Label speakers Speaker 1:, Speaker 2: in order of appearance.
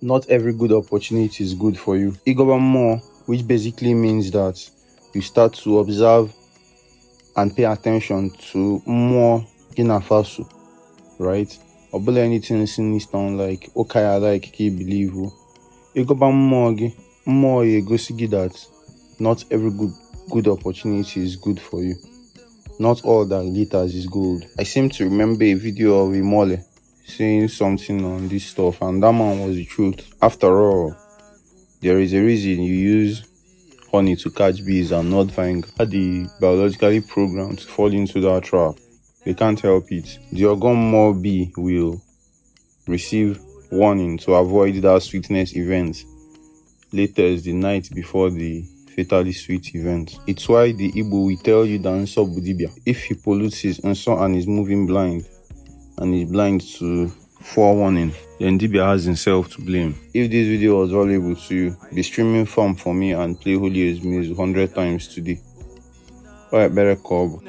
Speaker 1: not every good opportunity is good for you. Igoba more, which basically means that you start to observe and pay attention to more inafasu, right? Obule anything in this town like okay, I like ki believe. Igoba more ye go see that not every good opportunity is good for you. Not all that glitters is gold. I seem to remember a video of Imole saying something on this stuff, and that man was the truth. After all, there is a reason you use honey to catch bees and not vinegar. The biologically programmed to fall into that trap. They can't help it. The Ogommo bee will receive warning to avoid that sweetness event latest the night before the fatally sweet event. It's why the Igbo will tell you that Nso Budibia. If he pollutes his Nso and is moving blind, and is blind to forewarning, then Dibia has himself to blame. If this video was valuable to you, be streaming farm for me and play Holy music 100 times today. Alright, better call.